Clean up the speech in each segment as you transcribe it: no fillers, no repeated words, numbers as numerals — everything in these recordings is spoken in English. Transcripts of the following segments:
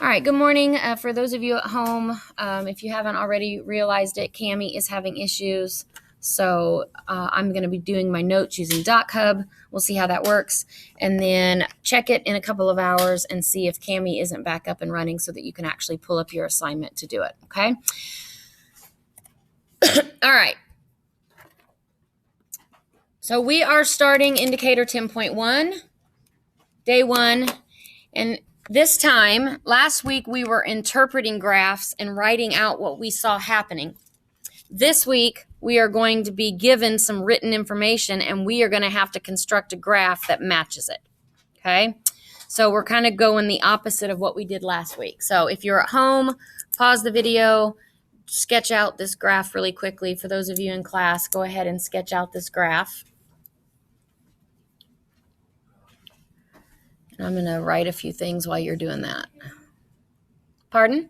All right, good morning. For those of you at home, if you haven't already realized it, Cami is having issues. So I'm going to be doing my notes using DocHub. We'll see how that works. And then check it in a couple of hours and see if Cami isn't back up and running so that you can actually pull up your assignment to do it, okay? All right. So we are starting indicator 10.1, day 1. And this time, last week, we were interpreting graphs and writing out what we saw happening. This week, we are going to be given some written information, and we are going to have to construct a graph that matches it, okay? So we're kind of going the opposite of what we did last week. So if you're at home, pause the video, sketch out this graph really quickly. For those of you in class, go ahead and sketch out this graph. And I'm going to write a few things while you're doing that. Pardon?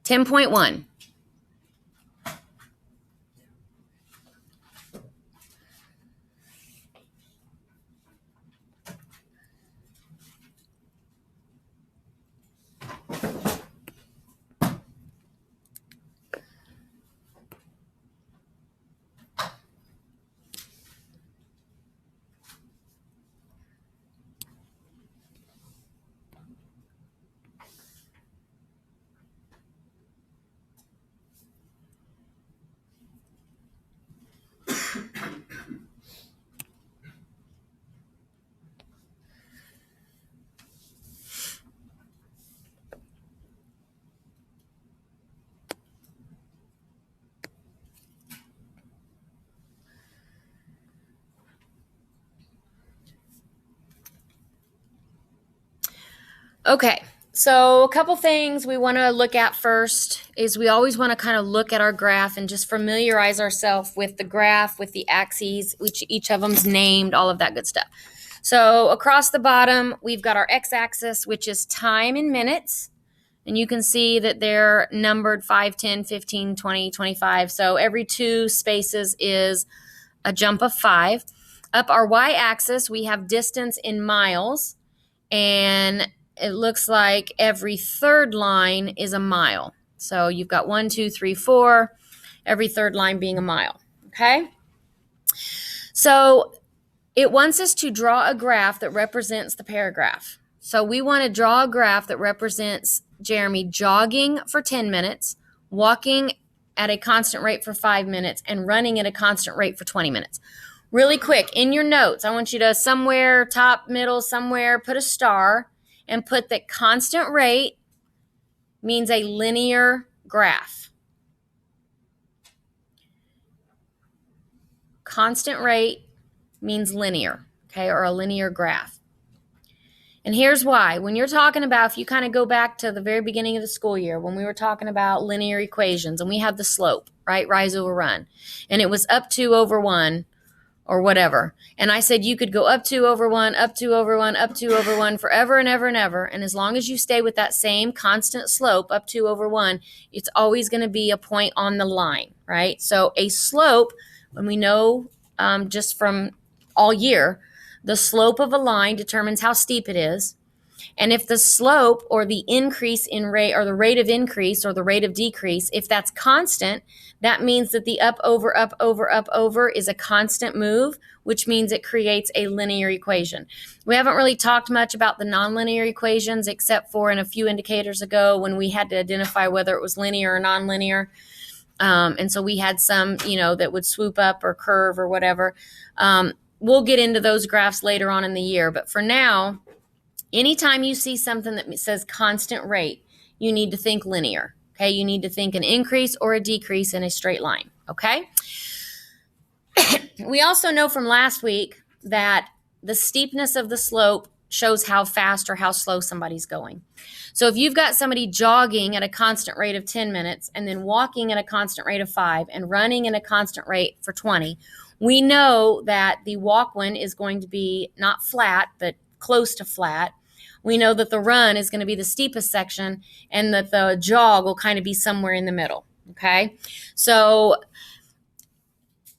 10.1. Okay, so a couple things we want to look at first is we always want to kind of look at our graph and just familiarize ourselves with the graph, with the axes, which each of them's named, all of that good stuff. So across the bottom, we've got our x-axis, which is time in minutes. And you can see that they're numbered 5, 10, 15, 20, 25. So every 2 spaces is a jump of 5. Up our y-axis, we have distance in miles. And it looks like every 3rd line is a mile. So you've got 1, 2, 3, 4, every 3rd line being a mile, okay? So it wants us to draw a graph that represents the paragraph. So we want to draw a graph that represents Jeremy jogging for 10 minutes, walking at a constant rate for 5 minutes, and running at a constant rate for 20 minutes. Really quick, in your notes, I want you to somewhere, top, middle, somewhere, put a star and put that constant rate means a linear graph. Constant rate means linear, okay, or a linear graph. And here's why. When you're talking about, if you kind of go back to the very beginning of the school year, when we were talking about linear equations and we had the slope, right, rise over run, and it was up 2 over 1, or whatever. And I said you could go up 2 over 1, up 2 over 1, up 2 over 1 forever and ever and ever. And as long as you stay with that same constant slope, up 2 over 1, it's always going to be a point on the line, right? So a slope, when we know just from all year, the slope of a line determines how steep it is. And if the slope or the increase in rate or the rate of increase or the rate of decrease, if that's constant, that means that the up, over is a constant move, which means it creates a linear equation. We haven't really talked much about the nonlinear equations except for in a few indicators ago when we had to identify whether it was linear or nonlinear. And so we had some, that would swoop up or curve or whatever. We'll get into those graphs later on in the year. But for now, anytime you see something that says constant rate, you need to think linear, okay? You need to think an increase or a decrease in a straight line, okay? We also know from last week that the steepness of the slope shows how fast or how slow somebody's going. So if you've got somebody jogging at a constant rate of 10 minutes and then walking at a constant rate of 5 and running at a constant rate for 20, we know that the walk one is going to be not flat, but close to flat. We know that the run is going to be the steepest section and that the jog will kind of be somewhere in the middle, okay? So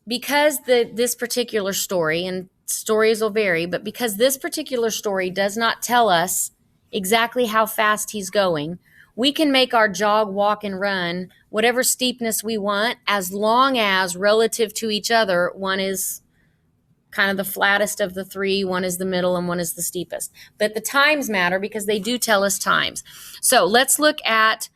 because this particular story, and stories will vary, but because this particular story does not tell us exactly how fast he's going, we can make our jog, walk, and run whatever steepness we want, as long as relative to each other, one is kind of the flattest of the three, one is the middle, and one is the steepest. But the times matter because they do tell us times. So let's look at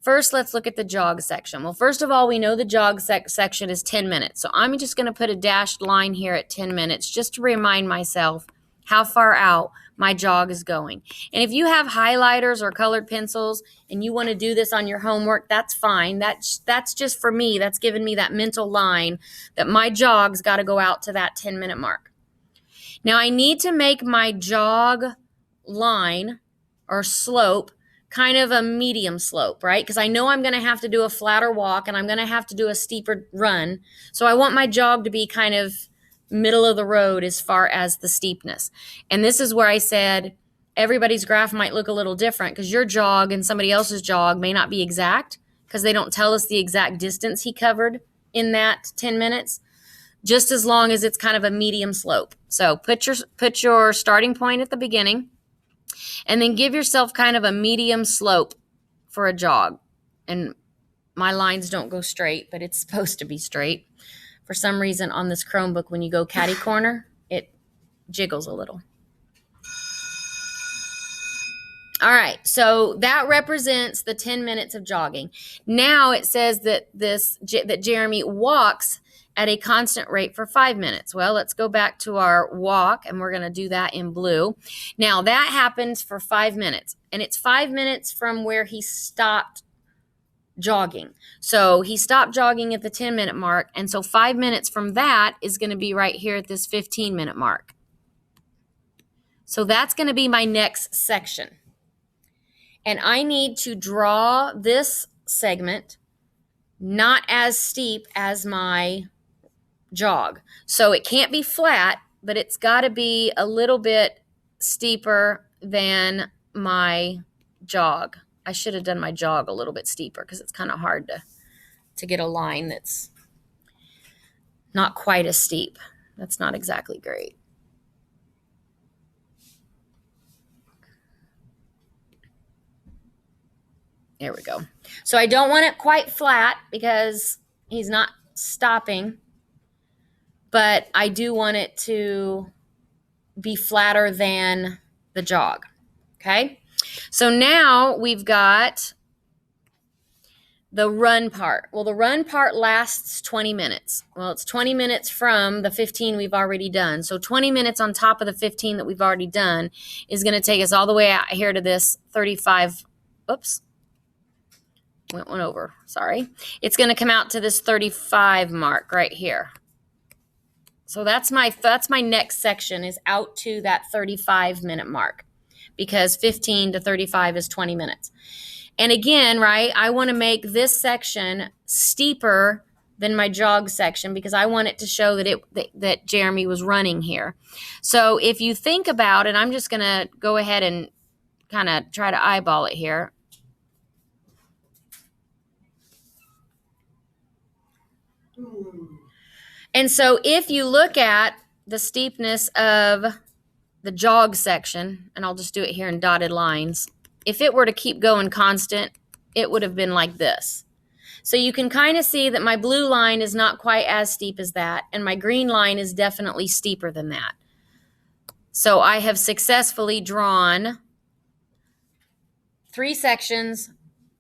the jog section. Well, first of all, we know the jog section is 10 minutes. So I'm just going to put a dashed line here at 10 minutes just to remind myself how far out my jog is going. And if you have highlighters or colored pencils and you want to do this on your homework, that's fine. That's just for me. That's giving me that mental line that my jog's got to go out to that 10-minute mark. Now I need to make my jog line or slope kind of a medium slope, right? Because I know I'm going to have to do a flatter walk and I'm going to have to do a steeper run. So I want my jog to be kind of middle of the road as far as the steepness. And this is where I said everybody's graph might look a little different because your jog and somebody else's jog may not be exact because they don't tell us the exact distance he covered in that 10 minutes, just as long as it's kind of a medium slope. So put your starting point at the beginning and then give yourself kind of a medium slope for a jog. And my lines don't go straight, but it's supposed to be straight. For some reason on this Chromebook, when you go catty corner, it jiggles a little. All right, so that represents the 10 minutes of jogging. Now it says that Jeremy walks at a constant rate for 5 minutes. Well, let's go back to our walk, and we're going to do that in blue. Now, that happens for 5 minutes, and it's 5 minutes from where he stopped jogging. So he stopped jogging at the 10-minute mark, and so 5 minutes from that is going to be right here at this 15-minute mark. So that's going to be my next section. And I need to draw this segment not as steep as my jog. So it can't be flat, but it's got to be a little bit steeper than my jog. I should have done my jog a little bit steeper because it's kind of hard to get a line that's not quite as steep. That's not exactly great. There we go. So I don't want it quite flat because he's not stopping, but I do want it to be flatter than the jog. Okay? So now we've got the run part. Well, the run part lasts 20 minutes. Well, it's 20 minutes from the 15 we've already done. So 20 minutes on top of the 15 that we've already done is going to take us all the way out here to this 35. Oops. Went one over. Sorry. It's going to come out to this 35 mark right here. So that's my next section, is out to that 35-minute mark, because 15 to 35 is 20 minutes. And again, right, I want to make this section steeper than my jog section because I want it to show that Jeremy was running here. So if you think about it, I'm just going to go ahead and kind of try to eyeball it here. And so if you look at the steepness of the jog section, and I'll just do it here in dotted lines, if it were to keep going constant, it would have been like this. So you can kind of see that my blue line is not quite as steep as that, and my green line is definitely steeper than that. So I have successfully drawn 3 sections,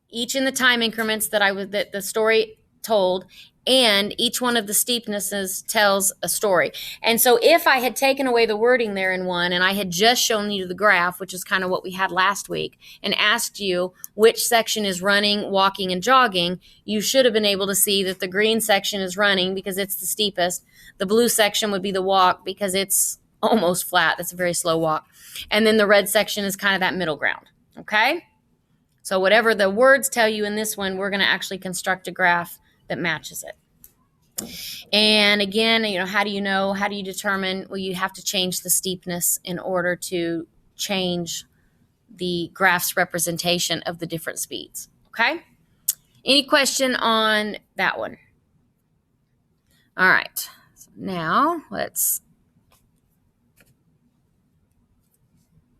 each in the time increments that the story told, and each one of the steepnesses tells a story. And so if I had taken away the wording there in one and I had just shown you the graph, which is kind of what we had last week, and asked you which section is running, walking, and jogging, you should have been able to see that the green section is running because it's the steepest. The blue section would be the walk because it's almost flat. That's a very slow walk. And then the red section is kind of that middle ground. Okay? So whatever the words tell you in this one, we're going to actually construct a graph that matches it. And again, how do you determine? Well, you have to change the steepness in order to change the graph's representation of the different speeds. Okay? Any question on that one? All right. So now is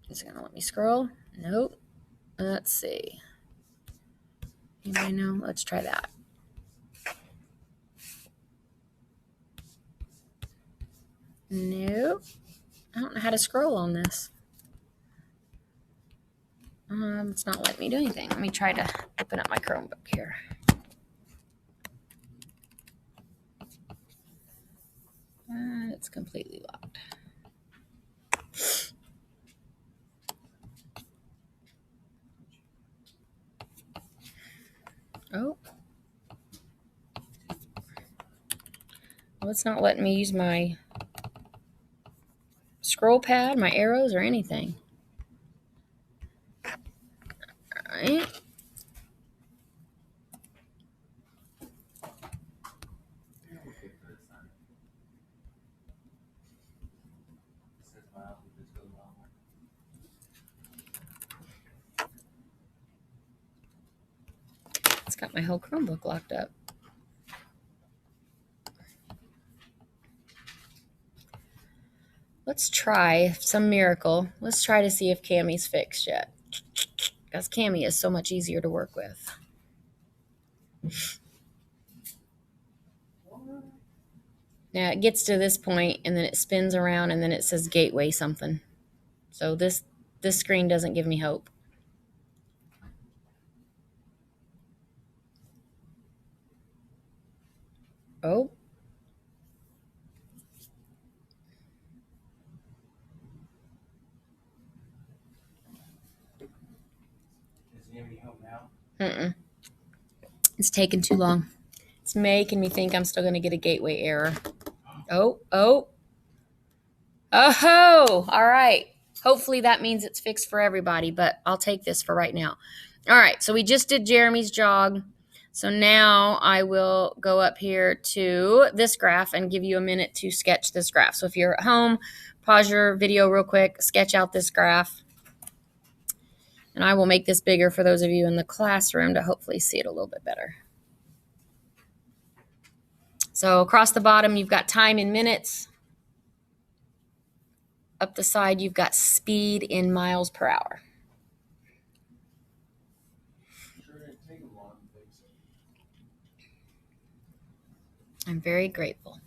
it going to let me scroll? Nope. Let's see. Anybody know? Let's try that. Nope. I don't know how to scroll on this. It's not letting me do anything. Let me try to open up my Chromebook here. It's completely locked. Oh. Well, it's not letting me use my scroll pad, my arrows, or anything. All right. It's got my whole Chromebook locked up. Let's try some miracle. Let's try to see if Cammie's fixed yet. Because Cammie is so much easier to work with. Now it gets to this point and then it spins around and then it says gateway something. So this screen doesn't give me hope. Oh. Mm-mm. It's taking too long. It's making me think I'm still going to get a gateway error. Oh. Oh, all right. Hopefully that means it's fixed for everybody, but I'll take this for right now. All right, so we just did Jeremy's jog. So now I will go up here to this graph and give you a minute to sketch this graph. So if you're at home, pause your video real quick, sketch out this graph. And I will make this bigger for those of you in the classroom to hopefully see it a little bit better. So across the bottom, you've got time in minutes. Up the side, you've got speed in miles per hour. I'm very grateful.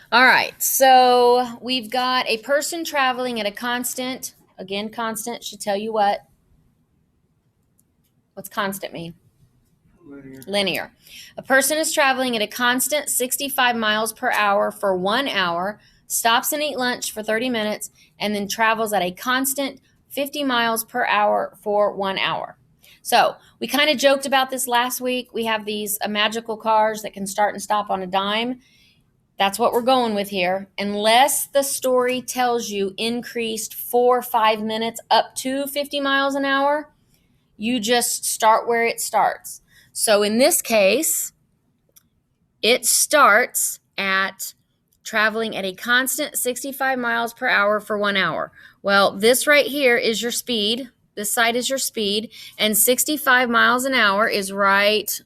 All right, so we've got a person traveling at a constant. Again, constant should tell you what? What's constant mean? Linear. A person is traveling at a constant 65 miles per hour for 1 hour, stops and eat lunch for 30 minutes, and then travels at a constant 50 miles per hour for 1 hour. So we kind of joked about this last week. We have these magical cars that can start and stop on a dime. That's what we're going with here. Unless the story tells you increased 4 or 5 minutes up to 50 miles an hour, you just start where it starts. So in this case, it starts at traveling at a constant 65 miles per hour for 1 hour. Well, this right here is your speed. This side is your speed. And 65 miles an hour is right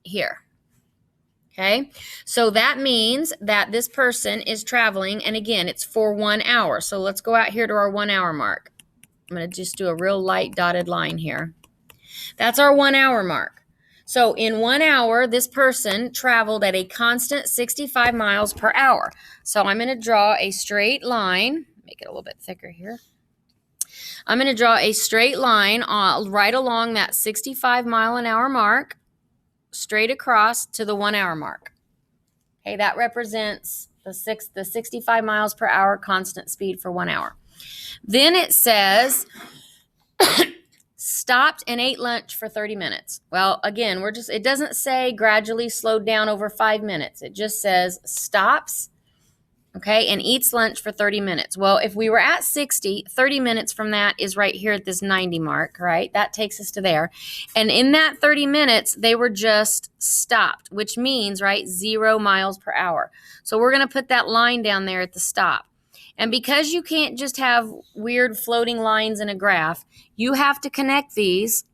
here. Okay, so that means that this person is traveling, and again, it's for 1 hour. So let's go out here to our 1 hour mark. I'm going to just do a real light dotted line here. That's our 1 hour mark. So in 1 hour, this person traveled at a constant 65 miles per hour. So I'm going to draw a straight line, make it a little bit thicker here. I'm going to draw a straight line right along that 65 mile an hour mark, straight across to the 1 hour mark. Okay, that represents the 65 miles per hour constant speed for 1 hour. Then it says stopped and ate lunch for 30 minutes. Well, again, it doesn't say gradually slowed down over 5 minutes. It just says stops, okay, and eats lunch for 30 minutes. Well, if we were at 60, 30 minutes from that is right here at this 90 mark, right? That takes us to there. And in that 30 minutes, they were just stopped, which means, right, 0 miles per hour. So we're going to put that line down there at the stop. And because you can't just have weird floating lines in a graph, you have to connect these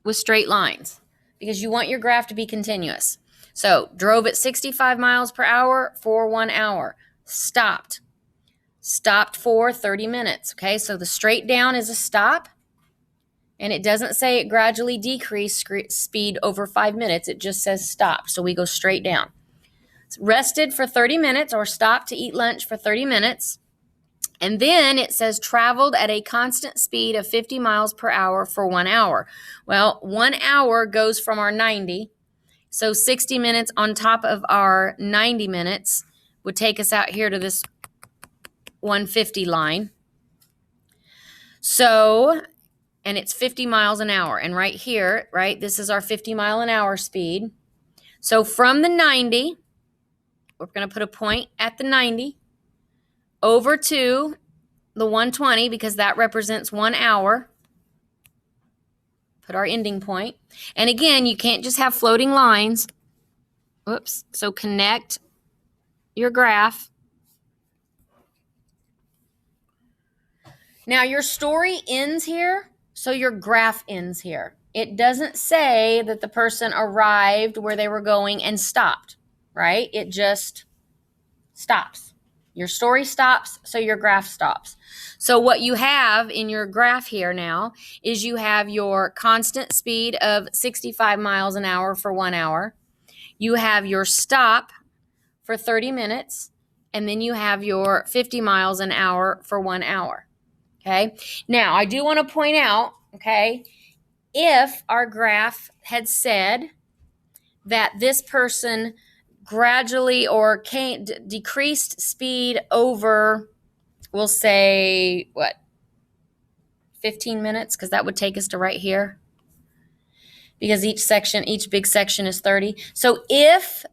with straight lines because you want your graph to be continuous. So drove at 65 miles per hour for 1 hour. Stopped for 30 minutes. Okay, so the straight down is a stop. And it doesn't say it gradually decreased speed over 5 minutes. It just says stop. So we go straight down. Rested for 30 minutes or stopped to eat lunch for 30 minutes. And then it says traveled at a constant speed of 50 miles per hour for 1 hour. Well, 1 hour goes from our 90. So 60 minutes on top of our 90 minutes would take us out here to this 150 line. So, and it's 50 miles an hour. And right here, right, this is our 50 mile an hour speed. So from the 90, we're going to put a point at the 90 over to the 120 because that represents 1 hour. Put our ending point. And again, you can't just have floating lines. Whoops. So connect your graph. Now your story ends here, so your graph ends here. It doesn't say that the person arrived where they were going and stopped, right? It just stops. Your story stops, so your graph stops. So what you have in your graph here now is you have your constant speed of 65 miles an hour for 1 hour. You have your stop for 30 minutes, and then you have your 50 miles an hour for 1 hour. Okay. Now, I do want to point out, okay, if our graph had said that this person gradually or decreased speed over, we'll say, 15 minutes, because that would take us to right here. Because each big section is 30. So if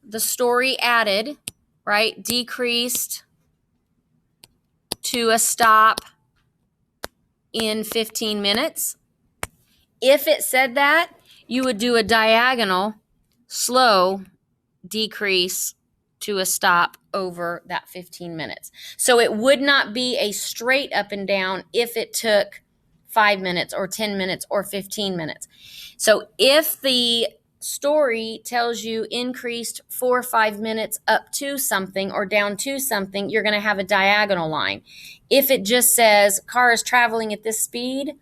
the story added, right, decreased to a stop in 15 minutes, if it said that, you would do a diagonal slow decrease to a stop over that 15 minutes. So it would not be a straight up and down if it took 5 minutes or 10 minutes or 15 minutes. So if the story tells you increased 4 or 5 minutes up to something or down to something, you're going to have a diagonal line. If it just says car is traveling at this speed,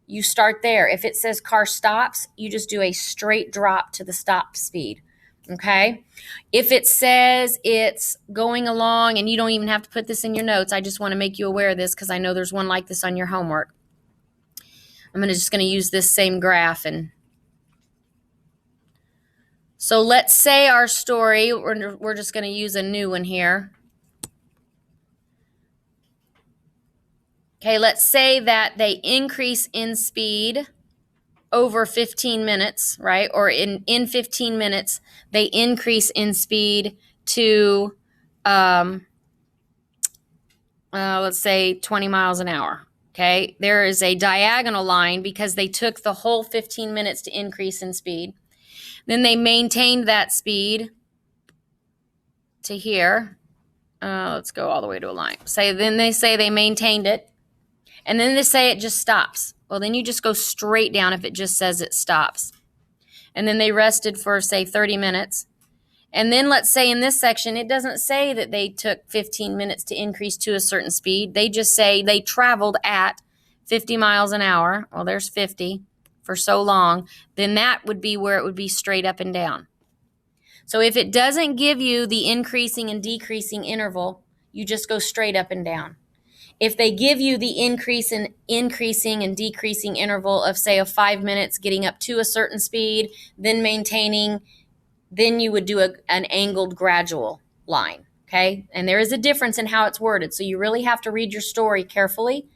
you start there. If it says car stops, you just do a straight drop to the stop speed. Okay. If it says it's going along, and you don't even have to put this in your notes, I just want to make you aware of this because I know there's one like this on your homework. I'm just going to use this same graph. And so let's say our story, we're just going to use a new one here. Okay, let's say that they increase in speed over 15 minutes, right? Or in 15 minutes, they increase in speed to, let's say 20 miles an hour. Okay, there is a diagonal line because they took the whole 15 minutes to increase in speed. Then they maintained that speed to here. Let's go all the way to a line. Then they say they maintained it. And then they say it just stops. Well, then you just go straight down if it just says it stops. And then they rested for, say, 30 minutes. And then let's say in this section, it doesn't say that they took 15 minutes to increase to a certain speed. They just say they traveled at 50 miles an hour. Well, there's 50 for so long. Then that would be where it would be straight up and down. So if it doesn't give you the increasing and decreasing interval, you just go straight up and down. If they give you the increasing and decreasing interval of, say, 5 minutes getting up to a certain speed, then maintaining then you would do an angled gradual line. Okay. And there is a difference in how it's worded. So you really have to read your story carefully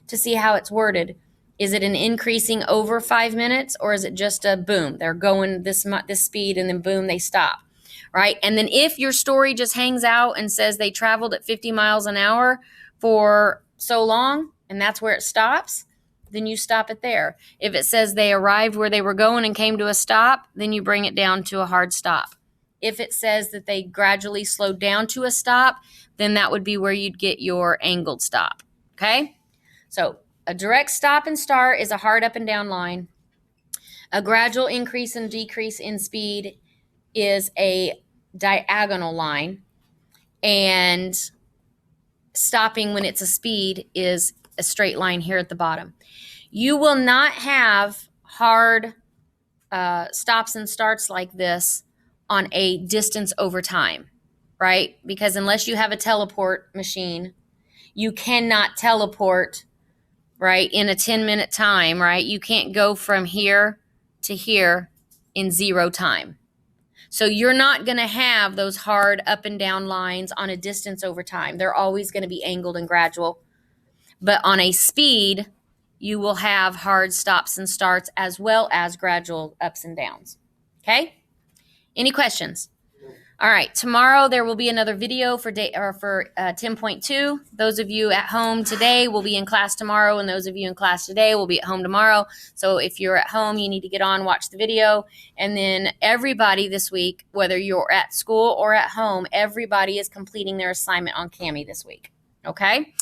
to see how it's worded. Is it an increasing over 5 minutes, or is it just a boom? They're going this speed and then boom, they stop, right? And then if your story just hangs out and says they traveled at 50 miles an hour for so long and that's where it stops, then you stop it there. If it says they arrived where they were going and came to a stop, then you bring it down to a hard stop. If it says that they gradually slowed down to a stop, then that would be where you'd get your angled stop. Okay? So a direct stop and start is a hard up and down line. A gradual increase and decrease in speed is a diagonal line. And stopping when it's a speed is a straight line here at the bottom. You will not have hard stops and starts like this on a distance over time, right? Because unless you have a teleport machine, you cannot teleport, right, in a 10-minute time, right? You can't go from here to here in 0 time. So you're not going to have those hard up and down lines on a distance over time. They're always going to be angled and gradual. But on a speed, you will have hard stops and starts as well as gradual ups and downs. Okay? Any questions? All right, tomorrow there will be another video for 10.2. Those of you at home today will be in class tomorrow, and those of you in class today will be at home tomorrow. So if you're at home, you need to get on, watch the video. And then everybody this week, whether you're at school or at home, everybody is completing their assignment on Kami this week. Okay?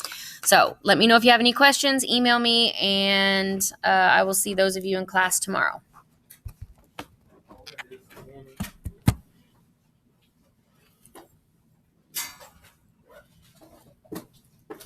So let me know if you have any questions. Email me, and I will see those of you in class tomorrow.